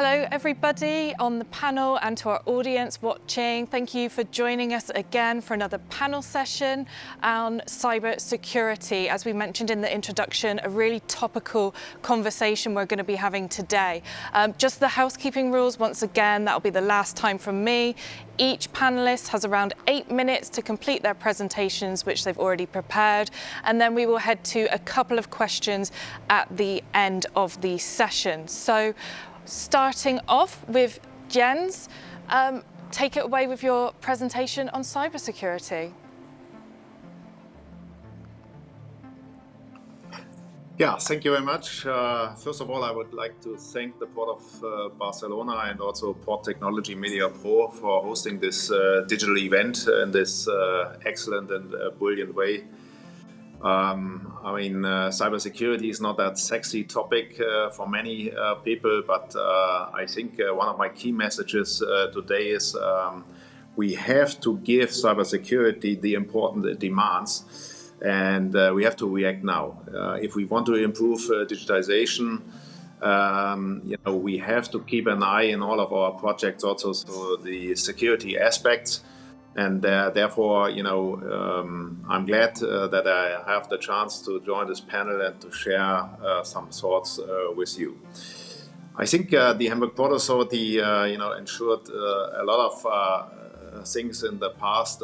Hello everybody on the panel and to our audience watching. Thank you for joining us again for another panel session on cybersecurity. As we mentioned in the introduction, a really topical conversation we're going to be having today. Just the housekeeping rules once again, that'll be the last time from me. Each panelist has around 8 minutes to complete their presentations, which they've already prepared, and then we will head to a couple of questions at the end of the session. So, starting off with Jens, take it away with your presentation on cybersecurity. Yeah, thank you very much. First of all, I would like to thank the Port of Barcelona and also Port Technology Media Pro for hosting this digital event in this excellent and brilliant way. Cybersecurity is not that sexy topic for many people, but I think one of my key messages today is we have to give cybersecurity the important it demands. And we have to react now. If we want to improve digitization, we have to keep an eye in all of our projects also to the security aspects. And therefore, I'm glad that I have the chance to join this panel and to share some thoughts with you. I think the Hamburg Port Authority, ensured a lot of things in the past.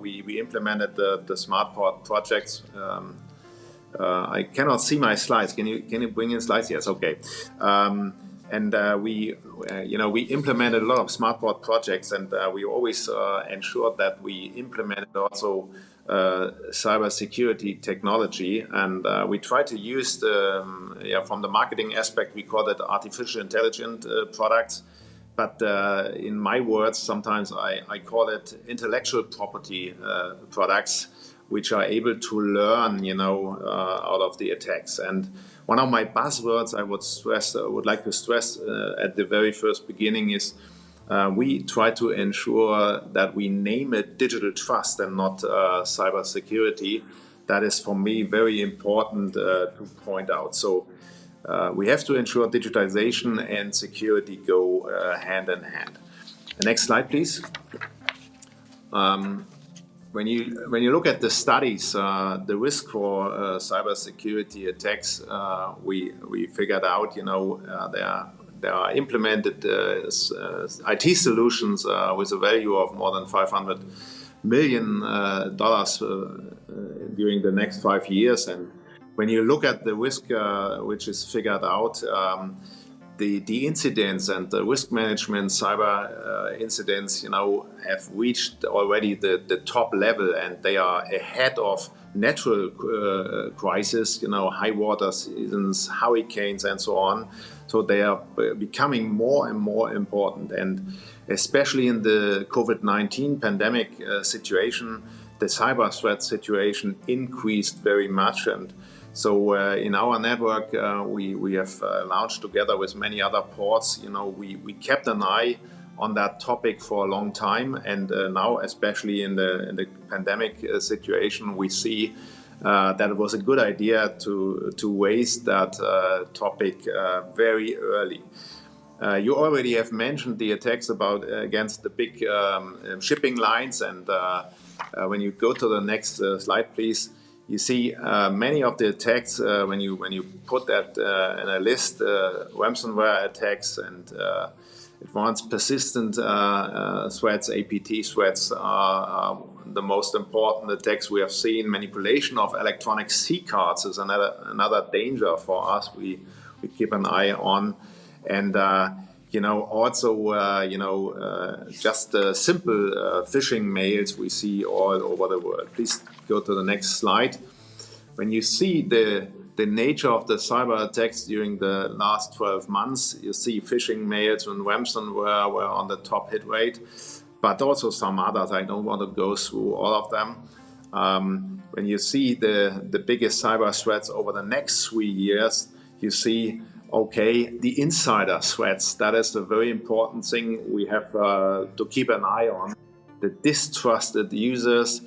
We implemented the Smart Port projects. I cannot see my slides. Can you bring in slides? Yes, okay. We implemented a lot of Smart Port projects, and we always ensured that we implemented also cybersecurity technology, and we try to use from the marketing aspect, we call it artificial intelligent products. But in my words, sometimes I call it intellectual property products, which are able to learn, out of the attacks. And one of my buzzwords I would like to stress at the very first beginning is we try to ensure that we name it digital trust and not cybersecurity. That is, for me, very important to point out. So we have to ensure digitization and security go hand in hand. The next slide, please. When you look at the studies, the risk for cybersecurity attacks, we figured out, there are implemented IT solutions with a value of more than $500 million during the next 5 years. And when you look at the risk which is figured out, the incidents and the risk management cyber incidents, have reached already the top level, and they are ahead of natural crises, high water seasons, hurricanes, and so on. So they are becoming more and more important, and especially in the COVID-19 pandemic situation, the cyber threat situation increased very much. And so in our network, we have launched together with many other ports. We kept an eye on that topic for a long time, and now, especially in the pandemic situation, we see that it was a good idea to raise that topic very early. You already have mentioned the attacks against the big shipping lines, and when you go to the next slide, please. You see many of the attacks when you put that in a list, ransomware attacks and advanced persistent threats, APT threats are the most important attacks we have seen. Manipulation of electronic C cards is another danger for us. We keep an eye on, and just simple phishing mails we see all over the world. Please go to the next slide. When you see the nature of the cyber attacks during the last 12 months, you see phishing mails and ransomware were on the top hit rate, but also some others. I don't want to go through all of them. When you see the biggest cyber threats over the next 3 years, you see, okay, the insider threats. That is a very important thing we have to keep an eye on. The distrusted users.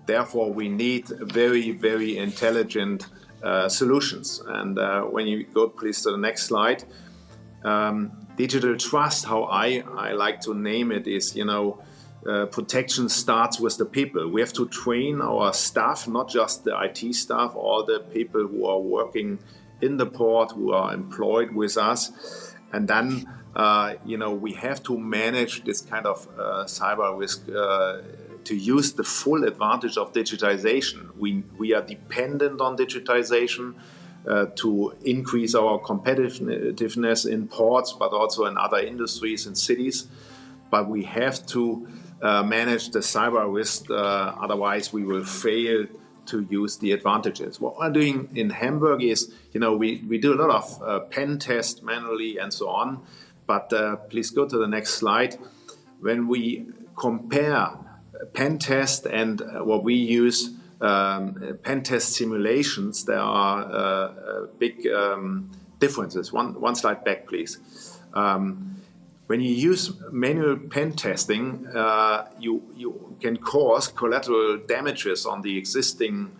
Therefore, we need very, very intelligent solutions. And when you go, please, to the next slide, Digital trust, how I like to name it, is, protection starts with the people. We have to train our staff, not just the IT staff, all the people who are working in the port, who are employed with us. And then, we have to manage this kind of cyber risk to use the full advantage of digitization. We are dependent on digitization to increase our competitiveness in ports, but also in other industries and cities. But we have to manage the cyber risk, otherwise we will fail to use the advantages. What we're doing in Hamburg is, we do a lot of pen tests manually and so on. But please go to the next slide. When we compare pen test and what we use, pen test simulations, there are big differences. One slide back, please. When you use manual pen testing, you can cause collateral damages on the existing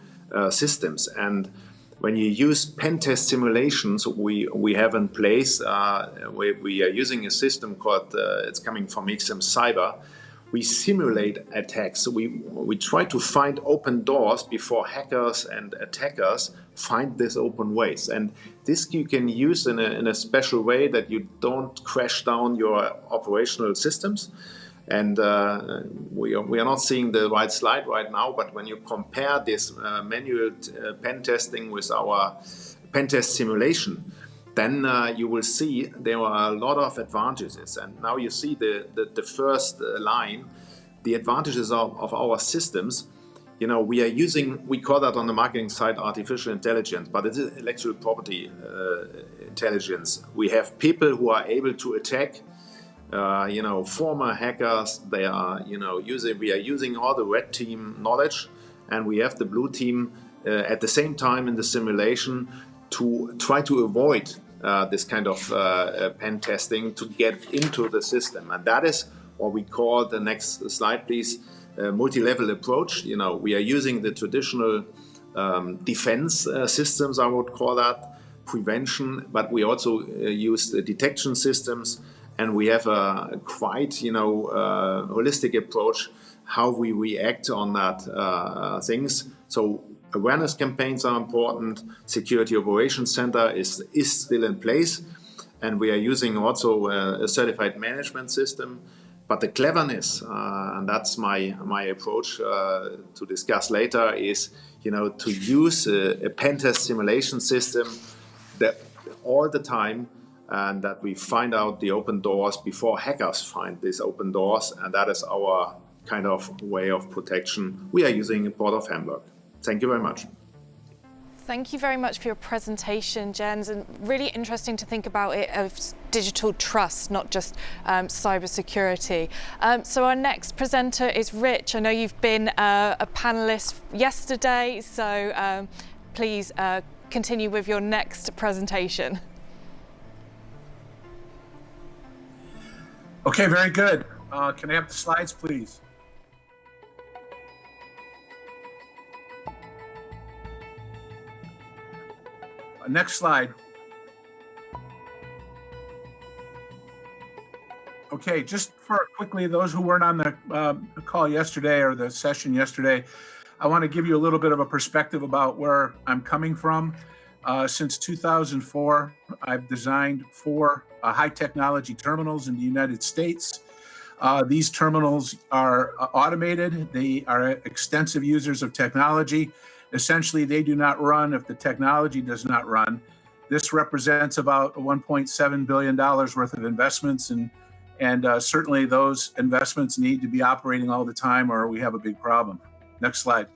systems. And when you use pen test simulations, we have in place, we are using a system called, it's coming from XM Cyber. We simulate attacks. We try to find open doors before hackers and attackers find these open ways. And this you can use in a special way that you don't crash down your operational systems. And we are not seeing the right slide right now, but when you compare this manual pen testing with our pen test simulation, then you will see there are a lot of advantages. And now you see the first line, the advantages of our systems. We call that on the marketing side artificial intelligence, but it is intellectual property intelligence. We have people who are able to attack, former hackers. They are, we are using all the red team knowledge, and we have the blue team at the same time in the simulation to try to avoid this kind of pen testing to get into the system. And that is what we call, the next slide please, multi-level approach. We are using the traditional defense systems, I would call that, prevention, but we also use the detection systems, and we have a quite holistic approach how we react on that things. So awareness campaigns are important. Security Operations Center is still in place, and we are using also a certified management system. But the cleverness, and that's my approach to discuss later, is to use a pen test simulation system that all the time, and that we find out the open doors before hackers find these open doors, and that is our kind of way of protection we are using in Port of Hamburg. Thank you very much. Thank you very much for your presentation, Jens, and really interesting to think about it as digital trust, not just cybersecurity. So our next presenter is Rich. I know you've been a panelist yesterday, so please continue with your next presentation. Okay, very good. Can I have the slides, please? Next slide. Okay, just for quickly, those who weren't on the call yesterday or the session yesterday, I want to give you a little bit of a perspective about where I'm coming from. Since 2004, I've designed 4 high technology terminals in the United States. These terminals are automated. They are extensive users of technology. Essentially, they do not run if the technology does not run. This represents about $1.7 billion worth of investments, and certainly those investments need to be operating all the time or we have a big problem. Next slide.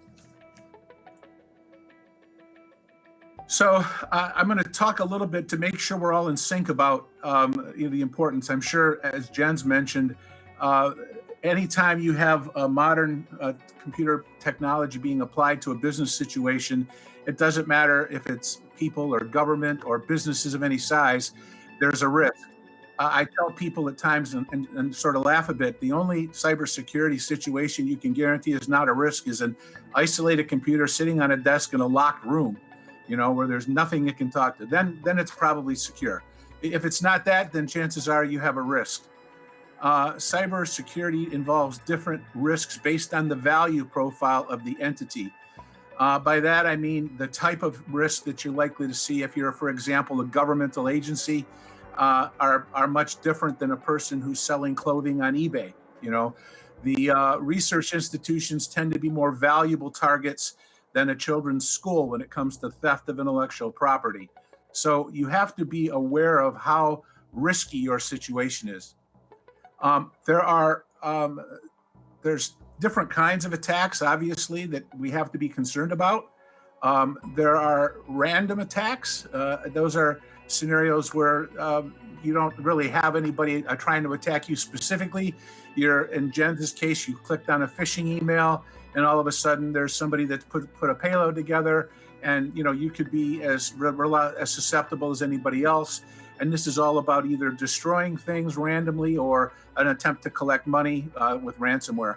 So I'm going to talk a little bit to make sure we're all in sync about the importance. I'm sure, as Jens mentioned, anytime you have a modern computer technology being applied to a business situation, it doesn't matter if it's people or government or businesses of any size, there's a risk. I tell people at times and sort of laugh a bit, the only cybersecurity situation you can guarantee is not a risk is an isolated computer sitting on a desk in a locked room, where there's nothing it can talk to. Then it's probably secure. if it's not that, then chances are you have a risk. Cybersecurity involves different risks based on the value profile of the entity. By that, I mean the type of risk that you're likely to see if you're, for example, a governmental agency, are much different than a person who's selling clothing on eBay. You know, the research institutions tend to be more valuable targets than a children's school when it comes to theft of intellectual property. So you have to be aware of how risky your situation is. There's different kinds of attacks, obviously, that we have to be concerned about. There are random attacks. Those are scenarios where you don't really have anybody trying to attack you specifically. In Jen's case, you clicked on a phishing email, and all of a sudden there's somebody that put a payload together, and you could be as susceptible as anybody else. And this is all about either destroying things randomly or an attempt to collect money with ransomware.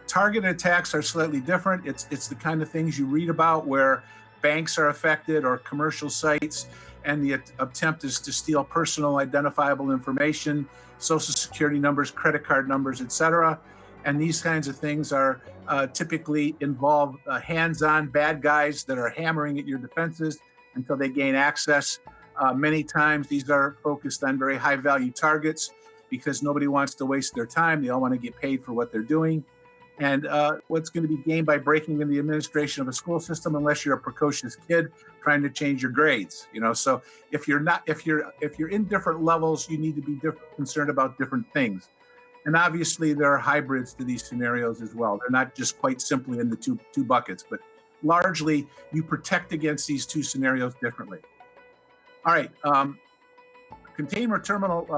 Targeted attacks are slightly different. It's the kind of things you read about where banks are affected or commercial sites, and the attempt is to steal personal identifiable information, social security numbers, credit card numbers, etc. And these kinds of things are typically involve hands-on bad guys that are hammering at your defenses until they gain access. Many times these are focused on very high-value targets because nobody wants to waste their time. They all want to get paid for what they're doing. And what's going to be gained by breaking into the administration of a school system, unless you're a precocious kid trying to change your grades? So if you're in different levels, you need to be concerned about different things. And obviously, there are hybrids to these scenarios as well. They're not just quite simply in the two buckets, but largely you protect against these two scenarios differently. All right, container terminals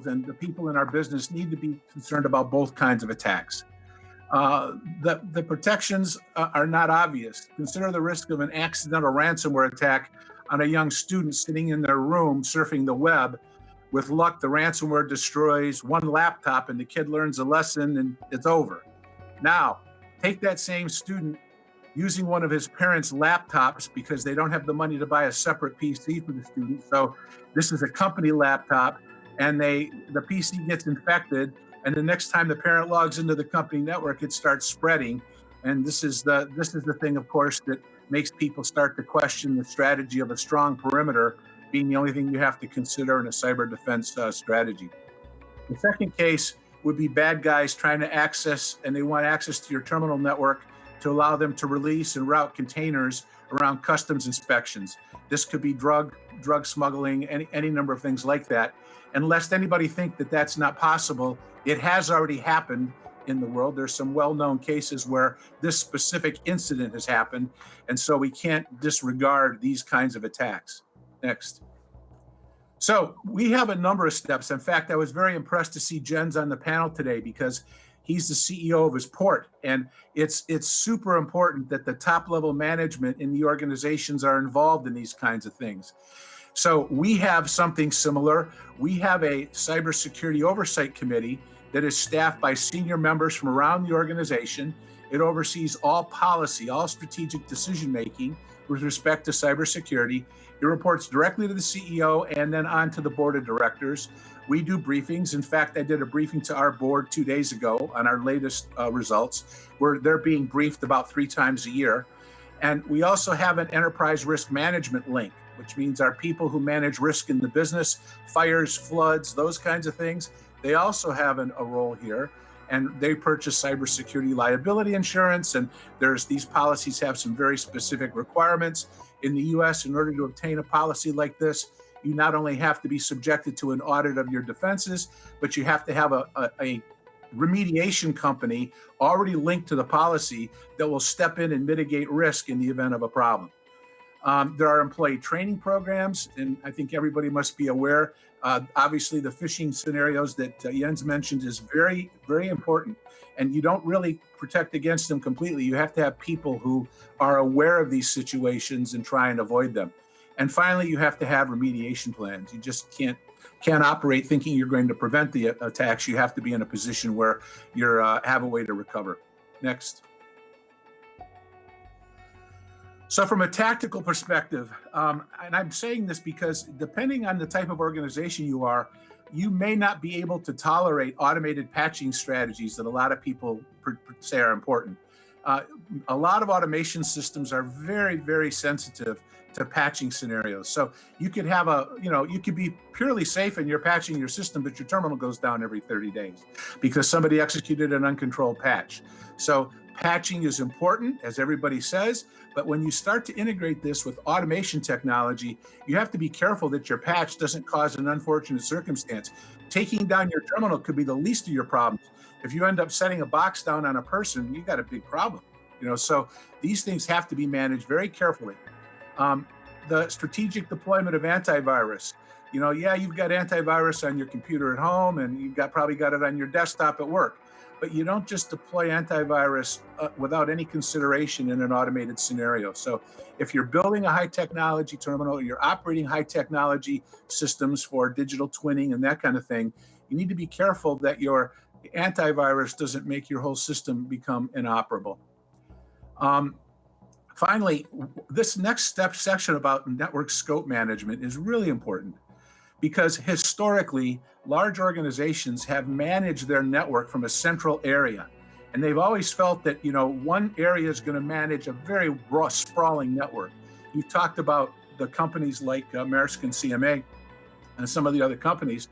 and the people in our business need to be concerned about both kinds of attacks. The protections are not obvious. Consider the risk of an accidental ransomware attack on a young student sitting in their room surfing the web. With luck, the ransomware destroys one laptop and the kid learns a lesson and it's over. Now, take that same student using one of his parents' laptops because they don't have the money to buy a separate PC for the student. So this is a company laptop, and the PC gets infected, and the next time the parent logs into the company network, it starts spreading. And this is the thing, of course, that makes people start to question the strategy of a strong perimeter being the only thing you have to consider in a cyber defense strategy. The second case would be bad guys trying to access, and they want access to your terminal network to allow them to release and route containers around customs inspections. This could be drug smuggling, any number of things like that. And lest anybody think that that's not possible, it has already happened in the world. There's some well-known cases where this specific incident has happened, and so we can't disregard these kinds of attacks. Next. So we have a number of steps. In fact, I was very impressed to see Jen's on the panel today because he's the CEO of his port, and it's super important that the top level management in the organizations are involved in these kinds of things. So we have something similar. We have a cybersecurity oversight committee that is staffed by senior members from around the organization. It oversees all policy, all strategic decision-making with respect to cybersecurity. It reports directly to the CEO and then on to the board of directors. We do briefings. In fact, I did a briefing to our board 2 days ago on our latest results, where they're being briefed about 3 times a year. And we also have an enterprise risk management link, which means our people who manage risk in the business, fires, floods, those kinds of things, they also have a role here. And they purchase cybersecurity liability insurance. And these policies have some very specific requirements. In the US, in order to obtain a policy like this, you not only have to be subjected to an audit of your defenses, but you have to have a remediation company already linked to the policy that will step in and mitigate risk in the event of a problem. There are employee training programs, and I think everybody must be aware. Obviously, the phishing scenarios that Jens mentioned is very, very important, and you don't really protect against them completely. You have to have people who are aware of these situations and try and avoid them. And finally, you have to have remediation plans. You just can't operate thinking you're going to prevent the attacks. You have to be in a position where you have a way to recover. Next. So from a tactical perspective, and I'm saying this because depending on the type of organization you are, you may not be able to tolerate automated patching strategies that a lot of people say are important. A lot of automation systems are very, very sensitive to patching scenarios. So you could have you could be purely safe and you're patching your system, but your terminal goes down every 30 days because somebody executed an uncontrolled patch. So patching is important, as everybody says, but when you start to integrate this with automation technology, you have to be careful that your patch doesn't cause an unfortunate circumstance. Taking down your terminal could be the least of your problems. If you end up setting a box down on a person, you got a big problem. So these things have to be managed very carefully. The strategic deployment of antivirus. You've got antivirus on your computer at home, and you've probably got it on your desktop at work. But you don't just deploy antivirus without any consideration in an automated scenario. So if you're building a high technology terminal, or you're operating high technology systems for digital twinning and that kind of thing, you need to be careful that your antivirus doesn't make your whole system become inoperable. Finally, this next section about network scope management is really important, because historically, large organizations have managed their network from a central area. And they've always felt that, one area is going to manage a very broad, sprawling network. You've talked about the companies like Maersk and CMA and some of the other companies.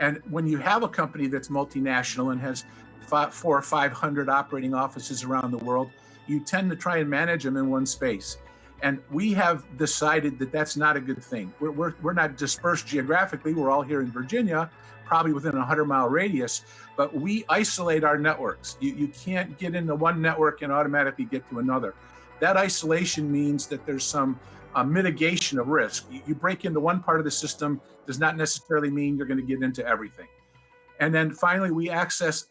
And when you have a company that's multinational and has 400 or 500 operating offices around the world, you tend to try and manage them in one space. And we have decided that that's not a good thing. We're not dispersed geographically. We're all here in Virginia, probably within a 100-mile radius, but we isolate our networks. You can't get into one network and automatically get to another. That isolation means that there's some mitigation of risk. You break into one part of the system does not necessarily mean you're going to get into everything. And then finally,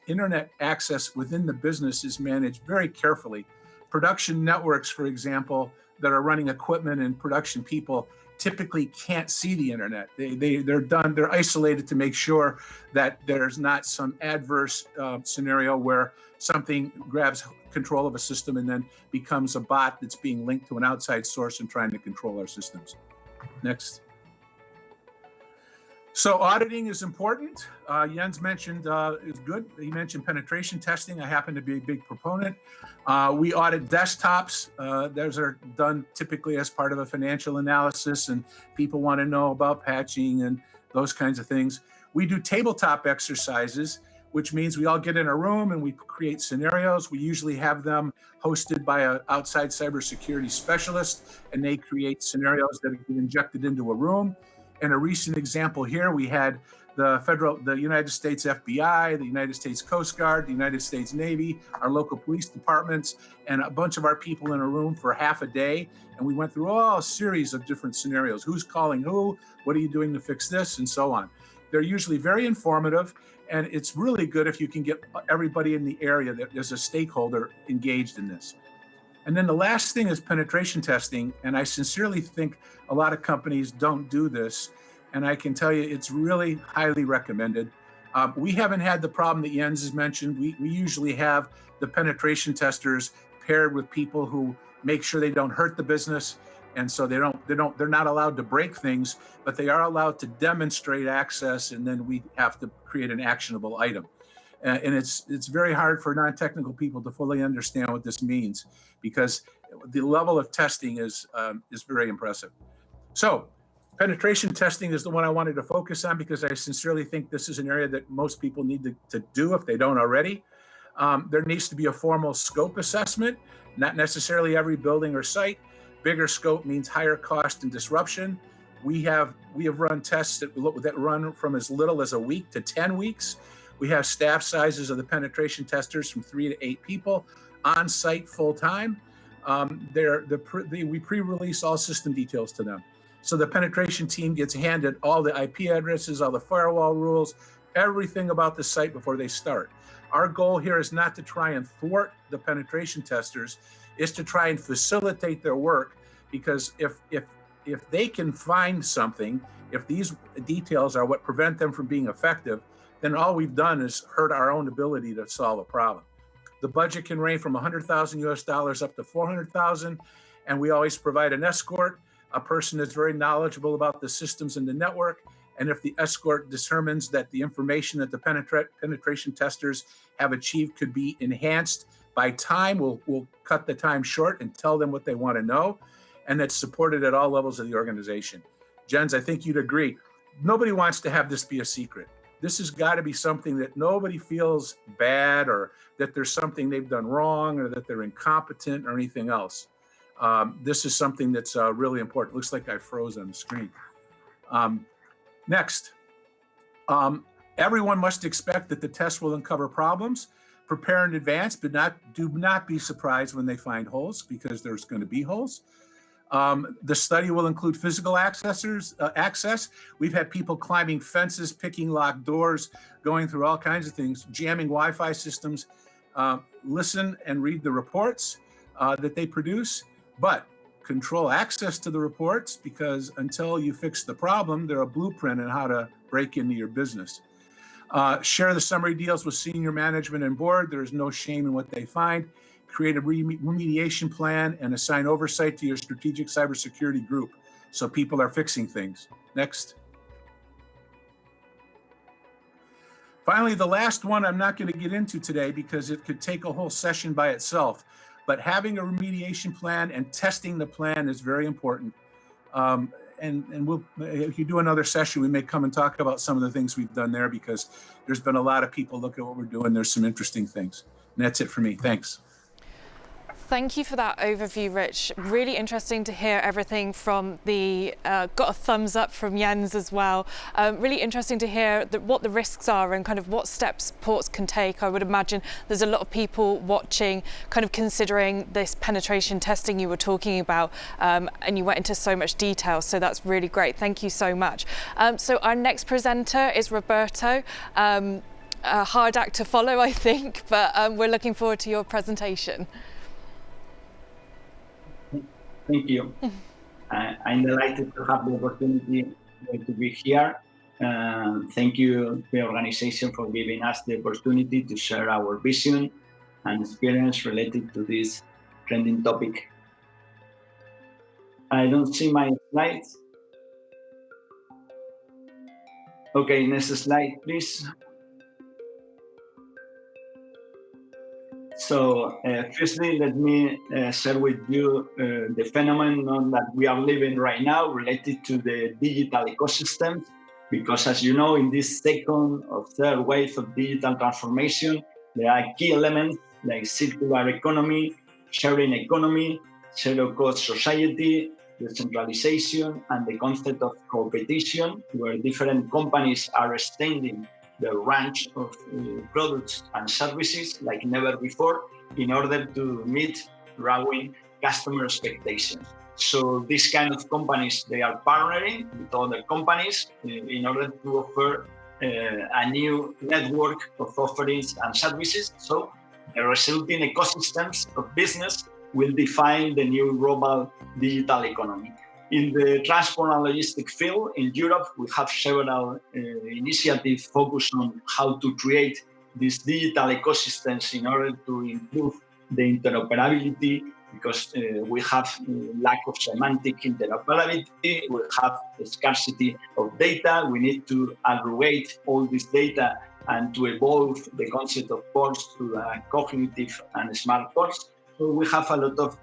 internet access within the business is managed very carefully. Production networks, for example, that are running equipment and production people typically can't see the internet. They're isolated to make sure that there's not some adverse scenario where something grabs control of a system and then becomes a bot that's being linked to an outside source and trying to control our systems. Next. So auditing is important. Jens mentioned is good. He mentioned penetration testing. I happen to be a big proponent. We audit desktops. Those are done typically as part of a financial analysis, and people want to know about patching and those kinds of things. We do tabletop exercises, which means we all get in a room and we create scenarios. We usually have them hosted by an outside cybersecurity specialist, and they create scenarios that get injected into a room. In a recent example here, we had the United States FBI, the United States Coast Guard, the United States Navy, our local police departments, and a bunch of our people in a room for half a day. And we went through a series of different scenarios. Who's calling who? What are you doing to fix this? And so on. They're usually very informative, and it's really good if you can get everybody in the area that is a stakeholder engaged in this. And then the last thing is penetration testing. And I sincerely think a lot of companies don't do this. And I can tell you it's really highly recommended. We haven't had the problem that Jens has mentioned. We usually have the penetration testers paired with people who make sure they don't hurt the business. And so they're not allowed to break things, but they are allowed to demonstrate access. And then we have to create an actionable item. And it's very hard for non-technical people to fully understand what this means, because the level of testing is very impressive. So penetration testing is the one I wanted to focus on, because I sincerely think this is an area that most people need to do if they don't already. There needs to be a formal scope assessment, not necessarily every building or site. Bigger scope means higher cost and disruption. We have run tests that run from as little as a week to 10 weeks. We have staff sizes of the penetration testers from 3 to 8 people on site full time. We pre-release all system details to them. So the penetration team gets handed all the IP addresses, all the firewall rules, everything about the site before they start. Our goal here is not to try and thwart the penetration testers, is to try and facilitate their work, because if they can find something, if these details are what prevent them from being effective, then all we've done is hurt our own ability to solve a problem. The budget can range from $100,000 US up to $400,000, And we always provide an escort, a person that's very knowledgeable about the systems and the network. And if the escort determines that the information that the penetration testers have achieved could be enhanced by time, we'll cut the time short and tell them what they want to know. And that's supported at all levels of the organization. Jens, I think you'd agree. Nobody wants to have this be a secret. This has got to be something that nobody feels bad or that there's something they've done wrong or that they're incompetent or anything else. This is something that's really important. Looks like I froze on the screen. Next, everyone must expect that the test will uncover problems. Prepare in advance, but do not be surprised when they find holes, because there's going to be holes. The study will include physical access. We've had people climbing fences, picking locked doors, going through all kinds of things, jamming Wi-Fi systems. Listen and read the reports that they produce, but control access to the reports, because until you fix the problem, they're a blueprint on how to break into your business. Share the summary deals with senior management and board. There is no shame in what they find. Create a remediation plan and assign oversight to your strategic cybersecurity group so people are fixing things. Next. Finally, the last one I'm not going to get into today because it could take a whole session by itself, but having a remediation plan and testing the plan is very important. And we'll, if you do another session, we may come and talk about some of the things we've done there, because there's been a lot of people look at what we're doing. There's some interesting things. And that's it for me. Thanks. Thank you for that overview, Rich. Really interesting to hear everything from the, got a thumbs up from Jens as well. Really interesting to hear what the risks are and kind of what steps ports can take. I would imagine there's a lot of people watching, kind of considering this penetration testing you were talking about, and you went into so much detail, so that's really great. Thank you so much. So our next presenter is Roberto. A hard act to follow, I think, but we're looking forward to your presentation. Thank you. I'm delighted to have the opportunity to be here. Thank you to the organization for giving us the opportunity to share our vision and experience related to this trending topic. I don't see my slides. Okay, next slide, please. So firstly, let me share with you the phenomenon that we are living right now related to the digital ecosystem, because as you know, in this second or third wave of digital transformation, there are key elements like circular economy, sharing economy, zero-cost society, decentralization, and the concept of competition, where different companies are extending the range of products and services like never before in order to meet growing customer expectations. So these kind of companies, they are partnering with other companies in order to offer a new network of offerings and services. So the resulting ecosystems of business will define the new global digital economy. In the transport and logistics field in Europe, we have several initiatives focused on how to create these digital ecosystems in order to improve the interoperability, because we have lack of semantic interoperability, we have a scarcity of data, we need to aggregate all this data and to evolve the concept of ports to a cognitive and smart ports. So we have a lot of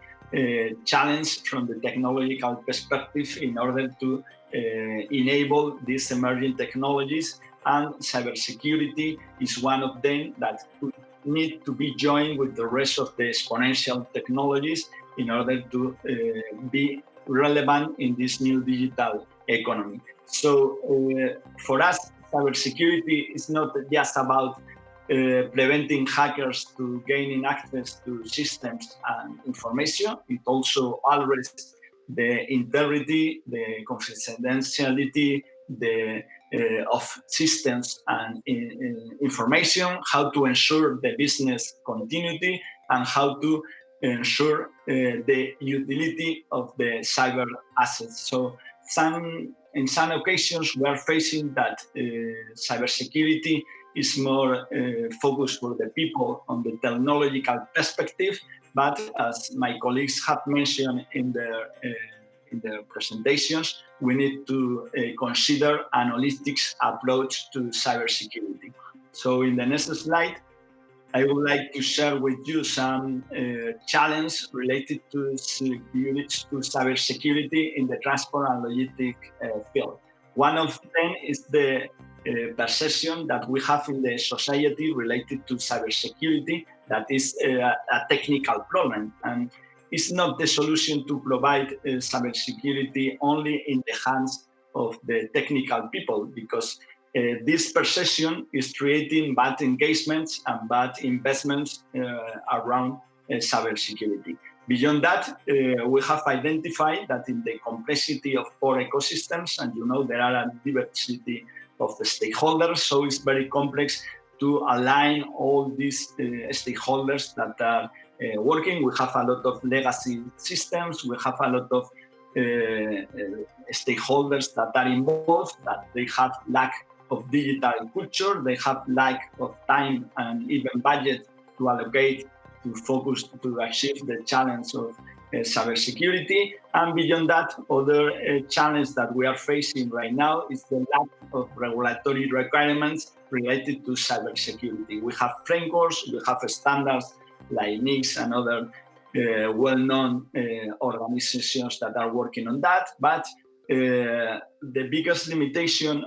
challenge from the technological perspective in order to enable these emerging technologies, and cybersecurity is one of them that need to be joined with the rest of the exponential technologies in order to be relevant in this new digital economy. So for us, cybersecurity is not just about preventing hackers to gaining access to systems and information. It also addresses the integrity, the confidentiality, of systems and information, how to ensure the business continuity, and how to ensure the utility of the cyber assets. So in some occasions, we are facing that cybersecurity is more focused for the people on the technological perspective, But as my colleagues have mentioned in their presentations, we need to consider an holistic approach to cybersecurity. So in the next slide, I would like to share with you some challenges related to cybersecurity in the transport and logistics field. One of them is the perception that we have in the society related to cybersecurity, that is a technical problem. And it's not the solution to provide cybersecurity only in the hands of the technical people, because this perception is creating bad engagements and bad investments around cybersecurity. Beyond that, we have identified that in the complexity of core ecosystems, and there are a diversity of stakeholders, so it's very complex to align all these stakeholders that are working. We have a lot of legacy systems, we have a lot of stakeholders that are involved, that they have lack of digital culture, they have lack of time and even budget to allocate to focus to achieve the challenge of cybersecurity. And beyond that, other challenge that we are facing right now is the lack of regulatory requirements related to cybersecurity. We have frameworks, we have standards like NICS and other well-known organizations that are working on that, but the biggest limitation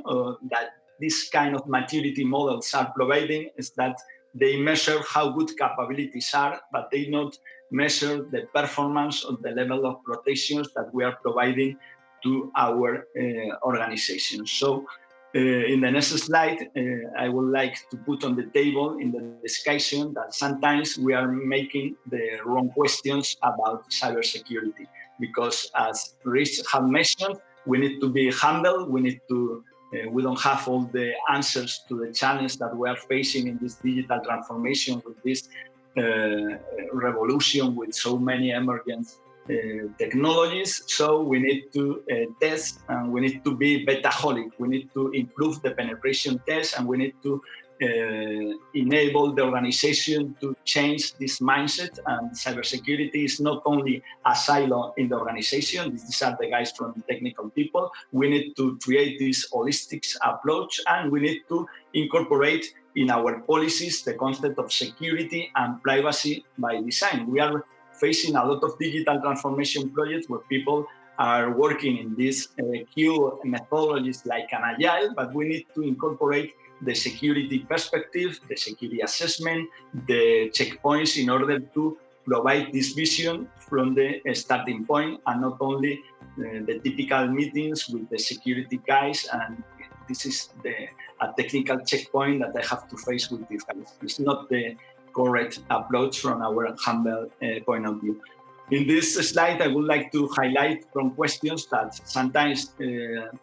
that this kind of maturity models are providing is that they measure how good capabilities are, but they not measure the performance of the level of protections that we are providing to our organizations. So in the next slide, I would like to put on the table in the discussion that sometimes we are making the wrong questions about cybersecurity, because as Rich have mentioned, we need to be humble, we don't have all the answers to the challenge that we are facing in this digital transformation, with this revolution, with so many emergent technologies. So we need to test, and we need to be betaholic. We need to improve the penetration test, and we need to enable the organization to change this mindset. And cybersecurity is not only a silo in the organization. These are the guys from the technical people. We need to create this holistic approach, and we need to incorporate in our policies the concept of security and privacy by design. We are facing a lot of digital transformation projects where people are working in these Q methodologies like an agile, but we need to incorporate the security perspective, the security assessment, the checkpoints in order to provide this vision from the starting point, and not only the typical meetings with the security guys, and this is a technical checkpoint that I have to face with this guys. It's not the correct approach from our humble point of view. In this slide, I would like to highlight some questions that sometimes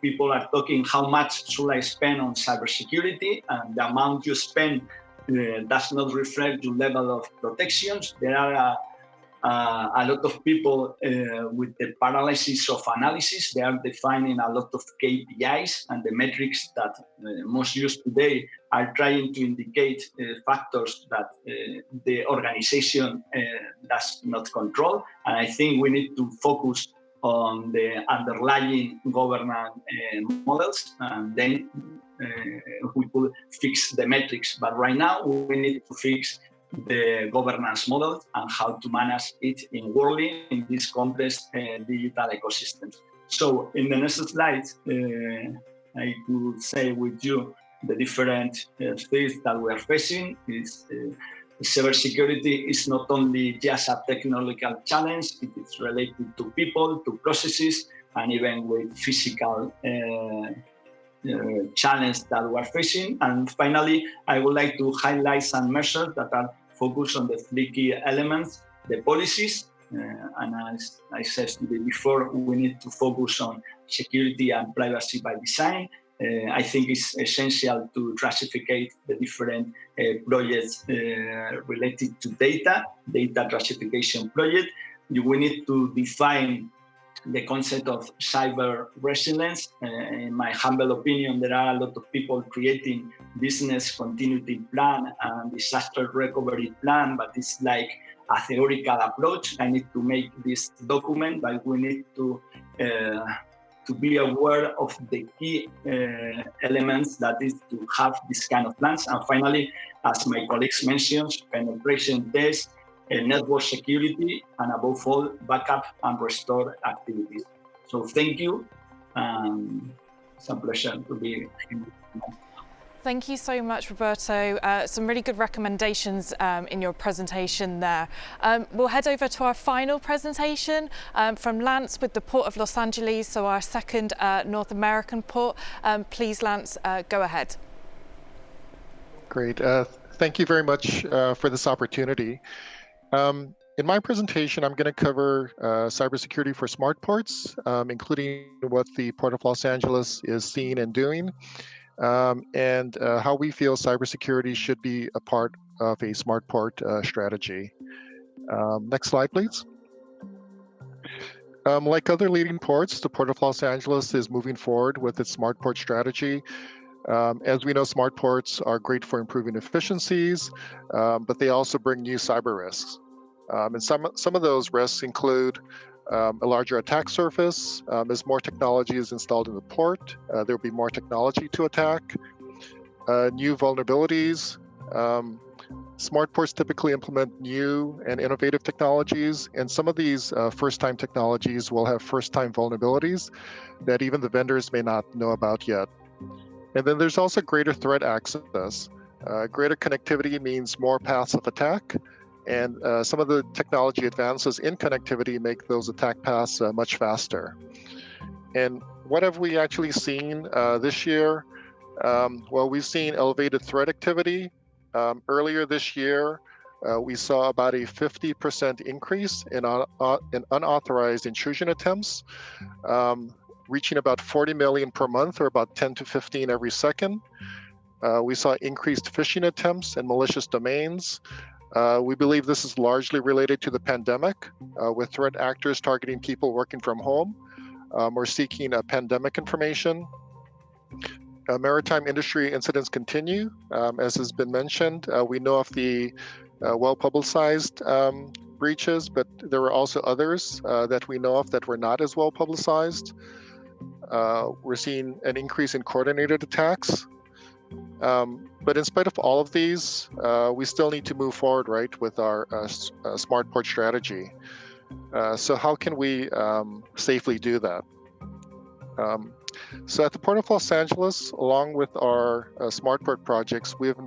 people are talking, how much should I spend on cybersecurity? And the amount you spend does not reflect your level of protections. There are a lot of people with the paralysis of analysis. They are defining a lot of KPIs, and the metrics that most used today are trying to indicate factors that the organization does not control. And I think we need to focus on the underlying governance models, and then we could fix the metrics. But right now, we need to fix the governance model and how to manage it in this complex digital ecosystems. So in the next slide, I could say with you the different things that we are facing. Cybersecurity is not only just a technological challenge, it is related to people, to processes, and even with physical challenge that we are facing. And finally, I would like to highlight some measures that are focused on the three key elements: the policies, and as I said before, we need to focus on security and privacy by design. I think it's essential to classify the different projects related to data classification project. We need to define the concept of cyber resilience. In my humble opinion, there are a lot of people creating business continuity plan and disaster recovery plan, but it's like a theoretical approach. I need to make this document, but we need to be aware of the key elements that is to have this kind of plans. And finally, as my colleagues mentioned, penetration tests, network security, and above all, backup and restore activities. So thank you. It's a pleasure to be here. Thank you so much, Roberto. Some really good recommendations in your presentation there. We'll head over to our final presentation from Lance with the Port of Los Angeles, so our second North American port. Please, Lance, go ahead. Great. Thank you very much for this opportunity. In my presentation, I'm going to cover cybersecurity for smart ports, including what the Port of Los Angeles is seeing and doing, and how we feel cybersecurity should be a part of a smart port strategy. Next slide, please. Like other leading ports, the Port of Los Angeles is moving forward with its smart port strategy. As we know, smart ports are great for improving efficiencies, but they also bring new cyber risks. And some of those risks include a larger attack surface. As more technology is installed in the port, there will be more technology to attack. New vulnerabilities. Smart ports typically implement new and innovative technologies, and some of these first-time technologies will have first-time vulnerabilities that even the vendors may not know about yet. And then there's also greater threat access. Greater connectivity means more paths of attack, and some of the technology advances in connectivity make those attack paths much faster. And what have we actually seen this year? Well, we've seen elevated threat activity. Earlier this year, we saw about a 50% increase in unauthorized intrusion attempts, reaching about 40 million per month, or about 10 to 15 every second. We saw increased phishing attempts and malicious domains. We believe this is largely related to the pandemic, with threat actors targeting people working from home or seeking pandemic information. Maritime industry incidents continue, as has been mentioned. We know of the well-publicized breaches, but there were also others that we know of that were not as well publicized. We're seeing an increase in coordinated attacks. But in spite of all of these, we still need to move forward, right, with our smart port strategy. So how can we safely do that? So at the Port of Los Angeles, along with our smart port projects, we have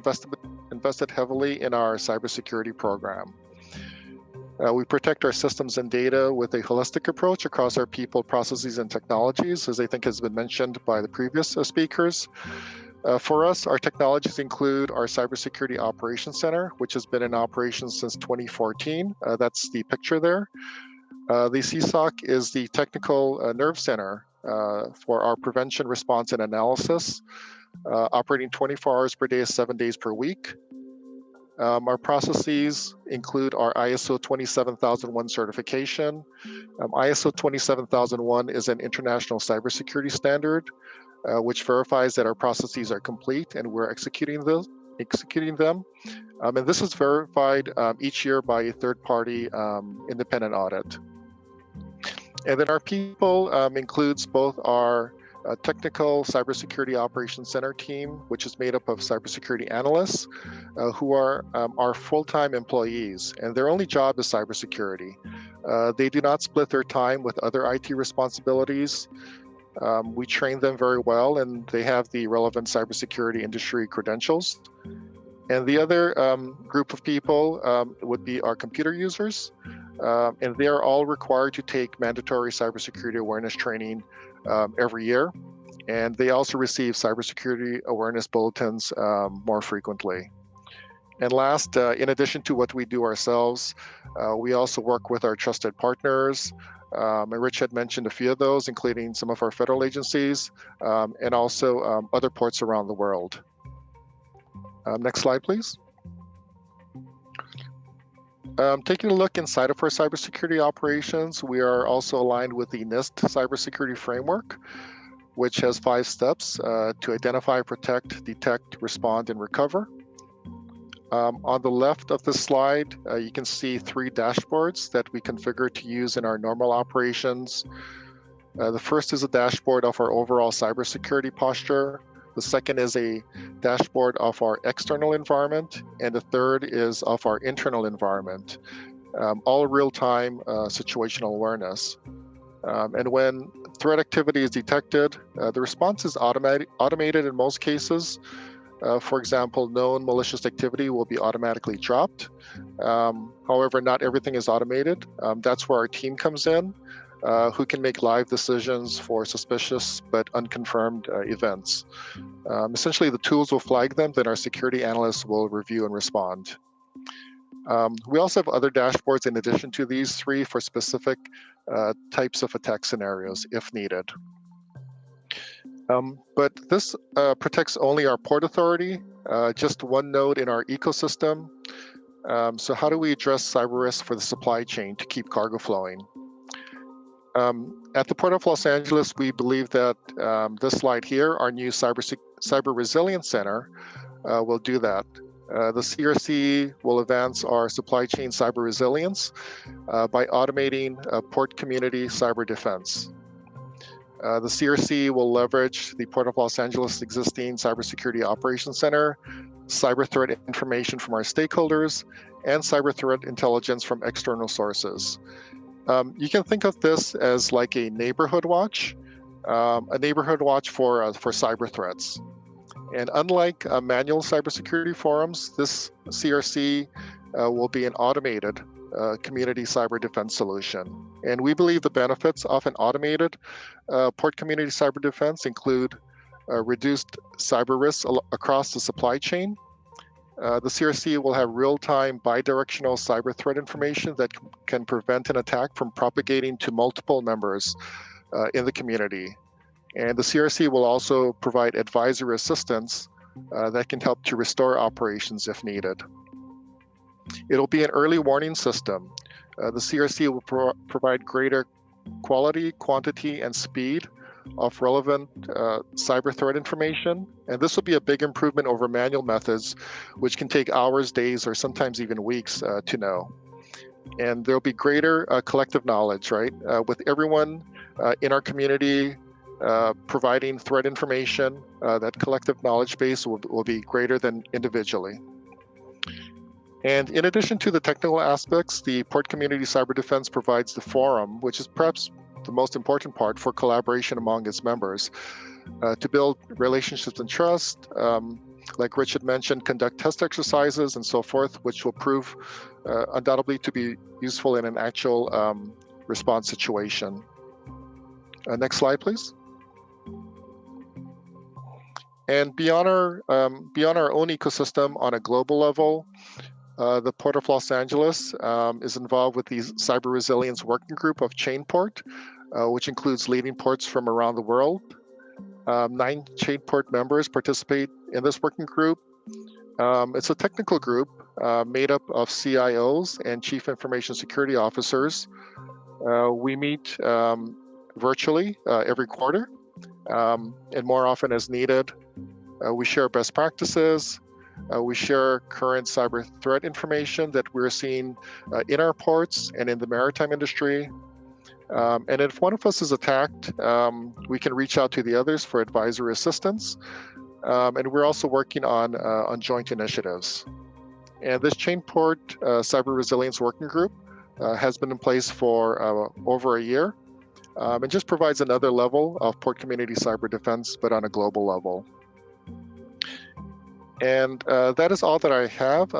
invested heavily in our cybersecurity program. We protect our systems and data with a holistic approach across our people, processes, and technologies, as I think has been mentioned by the previous speakers. For us, our technologies include our Cybersecurity Operations Center, which has been in operation since 2014. That's the picture there. The CSOC is the technical nerve center for our prevention, response, and analysis, operating 24 hours per day, 7 days per week. Our processes include our ISO 27001 certification. ISO 27001 is an international cybersecurity standard, which verifies that our processes are complete and we're executing them. And this is verified each year by a third-party independent audit. And then our people includes both our technical cybersecurity operations center team, which is made up of cybersecurity analysts who are our full-time employees, and their only job is cybersecurity. They do not split their time with other IT responsibilities. We train them very well, and they have the relevant cybersecurity industry credentials. And the other group of people would be our computer users, and they are all required to take mandatory cybersecurity awareness training every year. And they also receive cybersecurity awareness bulletins more frequently. And last, in addition to what we do ourselves, we also work with our trusted partners. And Rich had mentioned a few of those, including some of our federal agencies and also other ports around the world. Next slide, please. Taking a look inside of our cybersecurity operations, we are also aligned with the NIST cybersecurity framework, which has 5 steps to identify, protect, detect, respond, and recover. On the left of the slide, you can see 3 dashboards that we configure to use in our normal operations. The first is a dashboard of our overall cybersecurity posture. The second is a dashboard of our external environment, and the third is of our internal environment, all real-time situational awareness. And when threat activity is detected, the response is automated in most cases. For example, known malicious activity will be automatically dropped. However, not everything is automated. That's where our team comes in, who can make live decisions for suspicious but unconfirmed events. Essentially, the tools will flag them, then our security analysts will review and respond. We also have other dashboards in addition to these 3 for specific types of attack scenarios if needed. But this protects only our port authority, just one node in our ecosystem. So how do we address cyber risk for the supply chain to keep cargo flowing? At the Port of Los Angeles, we believe that this slide here, our new Cyber Resilience Center, will do that. The CRC will advance our supply chain cyber resilience by automating port community cyber defense. The CRC will leverage the Port of Los Angeles existing Cybersecurity Operations Center, cyber threat information from our stakeholders, and cyber threat intelligence from external sources. You can think of this as like a neighborhood watch for cyber threats. And unlike manual cybersecurity forums, this CRC will be an automated community cyber defense solution. And we believe the benefits of an automated port community cyber defense include reduced cyber risks across the supply chain. The CRC will have real-time bidirectional cyber threat information that can prevent an attack from propagating to multiple members in the community. And the CRC will also provide advisory assistance that can help to restore operations if needed. It'll be an early warning system. The CRC will provide greater quality, quantity, and speed of relevant cyber threat information. And this will be a big improvement over manual methods, which can take hours, days, or sometimes even weeks to know. And there'll be greater collective knowledge, right? With everyone in our community providing threat information, that collective knowledge base will be greater than individually. And in addition to the technical aspects, the Port Community Cyber Defense provides the forum, which is perhaps the most important part for collaboration among its members, to build relationships and trust, like Richard mentioned, conduct test exercises and so forth, which will prove undoubtedly to be useful in an actual response situation. Next slide, please. And beyond our own ecosystem on a global level, the Port of Los Angeles is involved with the Cyber Resilience Working Group of Chainport, which includes leading ports from around the world. 9 Chainport members participate in this working group. It's a technical group made up of CIOs and Chief Information Security Officers. We meet virtually every quarter, and more often as needed. We share best practices. We share current cyber threat information that we're seeing in our ports and in the maritime industry. And if one of us is attacked, we can reach out to the others for advisory assistance. And we're also working on joint initiatives. And this Chainport Cyber Resilience Working Group has been in place for over a year, and just provides another level of port community cyber defense, but on a global level. And that is all that I have.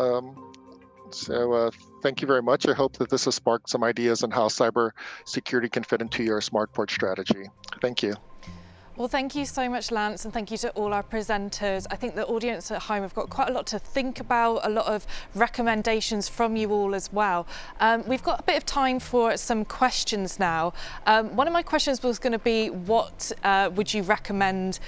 So thank you very much. I hope that this has sparked some ideas on how cyber security can fit into your smart port strategy. Thank you. Well, thank you so much, Lance, and thank you to all our presenters. I think the audience at home have got quite a lot to think about, a lot of recommendations from you all as well. We've got a bit of time for some questions now. One of my questions was going to be, what would you recommend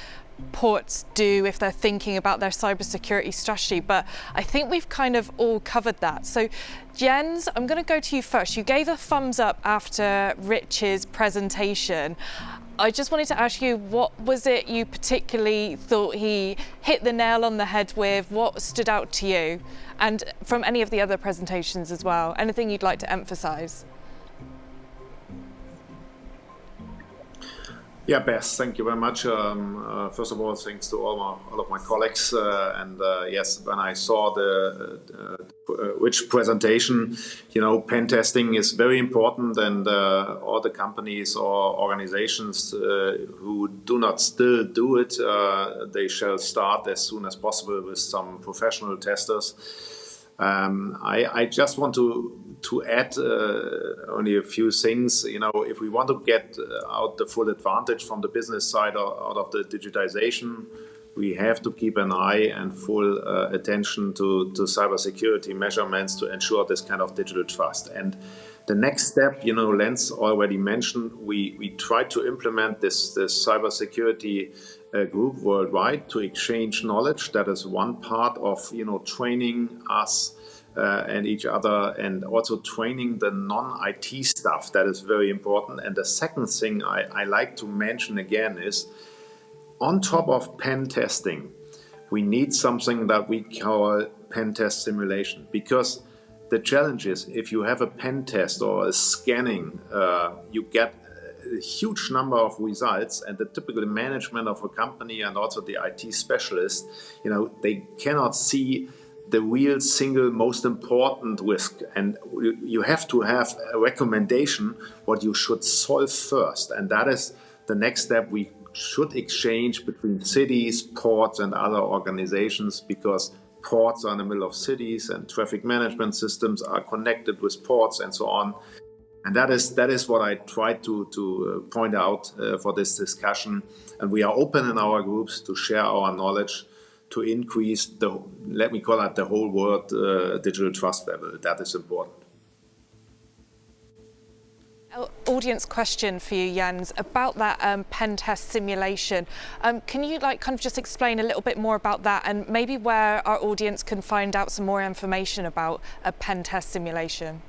ports do if they're thinking about their cybersecurity strategy? But I think we've kind of all covered that. So Jens, I'm going to go to you first. You gave a thumbs up after Rich's presentation. I just wanted to ask you, what was it you particularly thought he hit the nail on the head with? What stood out to you? And from any of the other presentations as well, anything you'd like to emphasize? Yeah, Bess, thank you very much. First of all, thanks to all of my colleagues. Yes, when I saw the which presentation, pen testing is very important, and all the companies or organizations who do not still do it, they shall start as soon as possible with some professional testers. I just want to add only a few things. If we want to get out the full advantage from the business side out of the digitization, we have to keep an eye and full attention to cybersecurity measurements to ensure this kind of digital trust. And the next step, Lenz already mentioned, we try to implement this cybersecurity group worldwide to exchange knowledge. That is one part of training us and each other, and also training the non-IT stuff. That is very important. And the second thing I like to mention again is, on top of pen testing, we need something that we call pen test simulation, because the challenge is, if you have a pen test or a scanning, you get a huge number of results, and the typical management of a company and also the IT specialist, they cannot see the real single most important risk, and you have to have a recommendation what you should solve first, and that is the next step. We should exchange between cities, ports, and other organizations, because ports are in the middle of cities and traffic management systems are connected with ports and so on. And that is what I tried to point out for this discussion. And we are open in our groups to share our knowledge to increase let me call it the whole world digital trust level. That is important. Audience question for you, Jens, about that pen test simulation. Can you kind of just explain a little bit more about that, and maybe where our audience can find out some more information about a pen test simulation?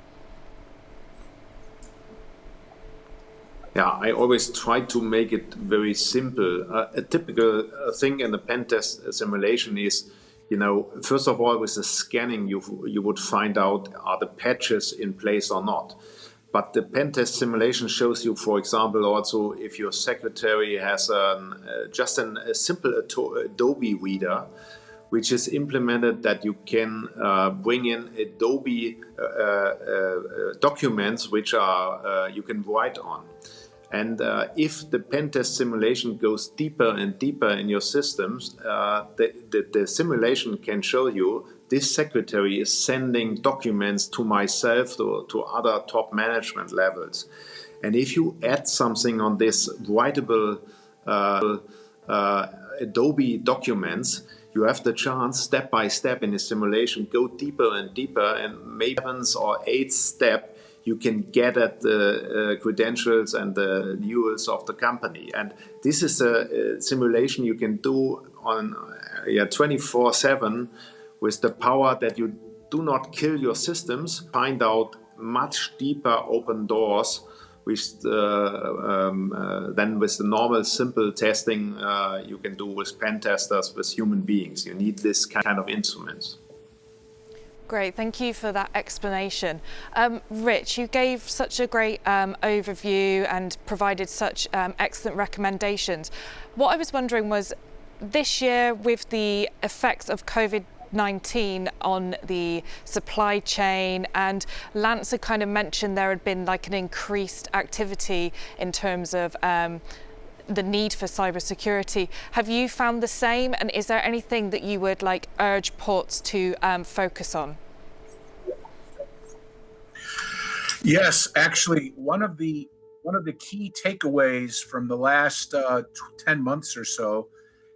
Yeah, I always try to make it very simple. A typical thing in the pen test simulation is, first of all, with the scanning, you would find out, are the patches in place or not. But the pen test simulation shows you, for example, also if your secretary has just a simple Adobe reader, which is implemented that you can bring in Adobe documents which are you can write on. And if the pen test simulation goes deeper and deeper in your systems, the simulation can show you this secretary is sending documents to myself or to other top management levels. And if you add something on this writable Adobe documents, you have the chance, step by step in the simulation, go deeper and deeper, and maybe 7th or 8th step, you can get at the credentials and the news of the company. And this is a simulation you can do on 24/7 with the power that you do not kill your systems, find out much deeper open doors than with the normal simple testing you can do with pen testers, with human beings. You need this kind of instruments. Great, thank you for that explanation. Rich, you gave such a great overview and provided such excellent recommendations. What I was wondering was, this year, with the effects of COVID-19 on the supply chain, and Lance had kind of mentioned there had been like an increased activity in terms of the need for cybersecurity. Have you found the same, and is there anything that you would urge ports to focus on? Yes, actually, one of the key takeaways from the last 10 months or so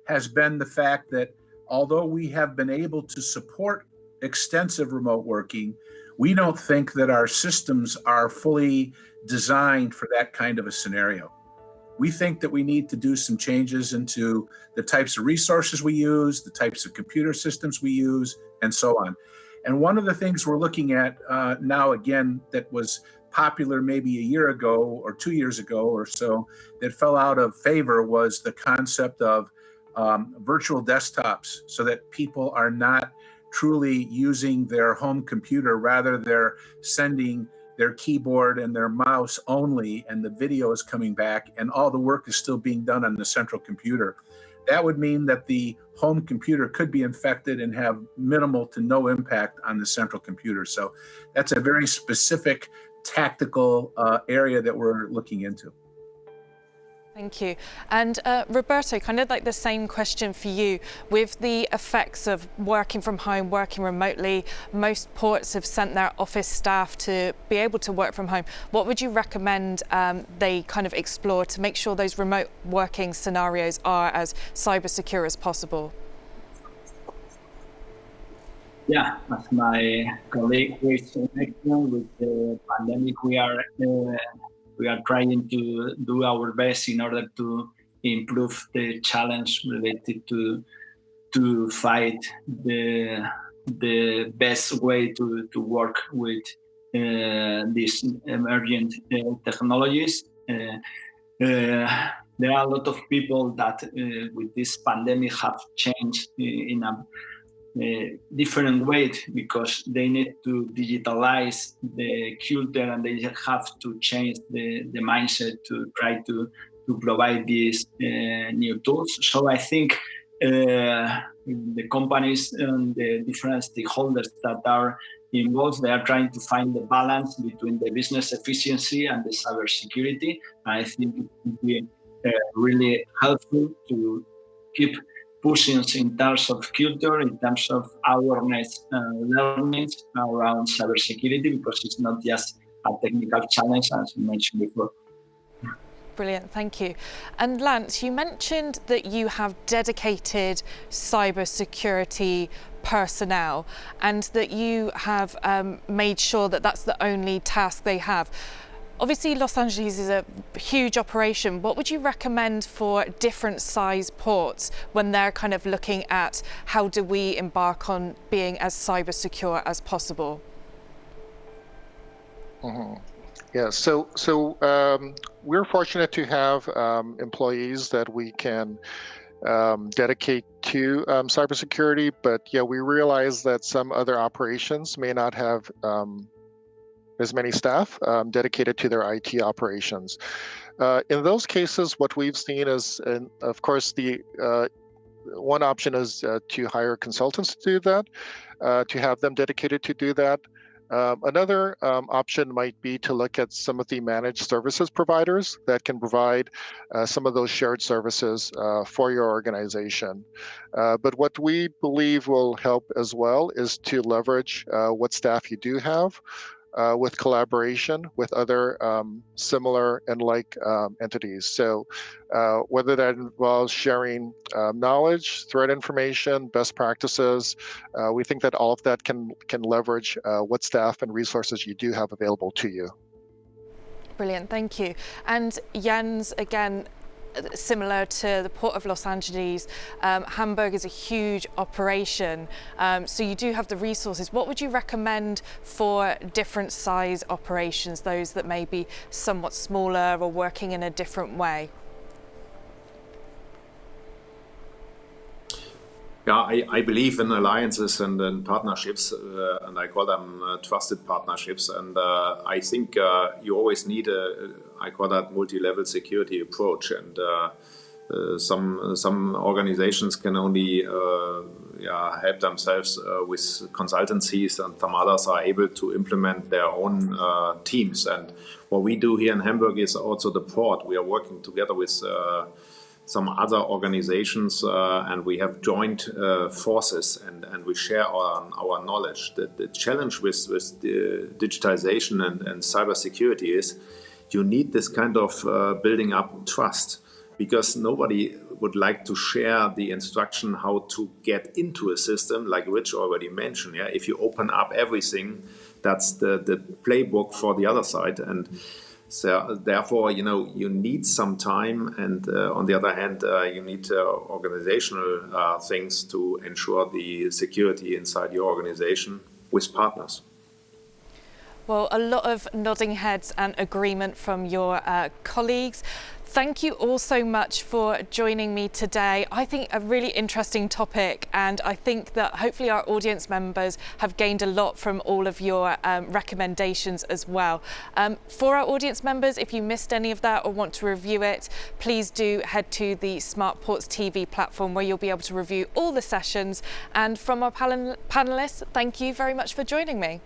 has been the fact that although we have been able to support extensive remote working, we don't think that our systems are fully designed for that kind of a scenario. We think that we need to do some changes into the types of resources we use, the types of computer systems we use, and so on. And one of the things we're looking at now, again, that was popular maybe a year ago or 2 years ago or so that fell out of favor was the concept of virtual desktops, so that people are not truly using their home computer. Rather, they're sending their keyboard and their mouse only, and the video is coming back, and all the work is still being done on the central computer. That would mean that the home computer could be infected and have minimal to no impact on the central computer. So that's a very specific tactical area that we're looking into. Thank you. And Roberto, kind of like the same question for you. With the effects of working from home, working remotely, most ports have sent their office staff to be able to work from home. What would you recommend they kind of explore to make sure those remote working scenarios are as cyber secure as possible? Yeah, as my colleague was mentioned, with the pandemic, we are trying to do our best in order to improve the challenge related to fight the best way to work with these emergent technologies. There are a lot of people that with this pandemic have changed in a different way, because they need to digitalize the culture and they have to change the mindset to try to provide these new tools. So I think the companies and the different stakeholders that are involved, they are trying to find the balance between the business efficiency and the cybersecurity. I think it would be really helpful to keep pushing in terms of culture, in terms of awareness and learnings around cybersecurity, because it's not just a technical challenge, as you mentioned before. Brilliant, thank you. And Lance, you mentioned that you have dedicated cybersecurity personnel and that you have made sure that that's the only task they have. Obviously, Los Angeles is a huge operation. What would you recommend for different size ports when they're kind of looking at how do we embark on being as cyber secure as possible? Mm-hmm. Yeah, so we're fortunate to have employees that we can dedicate to cybersecurity, but yeah, we realize that some other operations may not have as many staff dedicated to their IT operations. In those cases, what we've seen is, and of course, the one option is to hire consultants to do that, to have them dedicated to do that. Another option might be to look at some of the managed services providers that can provide some of those shared services for your organization. But what we believe will help as well is to leverage what staff you do have with collaboration with other similar and like entities. So whether that involves sharing knowledge, threat information, best practices, we think that all of that can leverage what staff and resources you do have available to you. Brilliant, thank you. And Jens, again, similar to the Port of Los Angeles, Hamburg is a huge operation, so you do have the resources. What would you recommend for different size operations, those that may be somewhat smaller or working in a different way? Yeah, I believe in alliances and in partnerships, and I call them trusted partnerships. And I think you always need I call that multi-level security approach. And some organizations can only help themselves with consultancies, and some others are able to implement their own teams. And what we do here in Hamburg is also the port. We are working together with some other organizations, and we have joined forces, and we share our knowledge. The challenge with the digitalization and cybersecurity is you need this kind of building up trust, because nobody would like to share the instruction how to get into a system, like Rich already mentioned. Yeah, if you open up everything, that's the playbook for the other side. And so therefore, you need some time, and on the other hand, you need organizational things to ensure the security inside your organization with partners. Well, a lot of nodding heads and agreement from your colleagues. Thank you all so much for joining me today. I think a really interesting topic, and I think that hopefully our audience members have gained a lot from all of your recommendations as well. For our audience members, if you missed any of that or want to review it, please do head to the Smart Ports TV platform where you'll be able to review all the sessions. And from our panelists, thank you very much for joining me.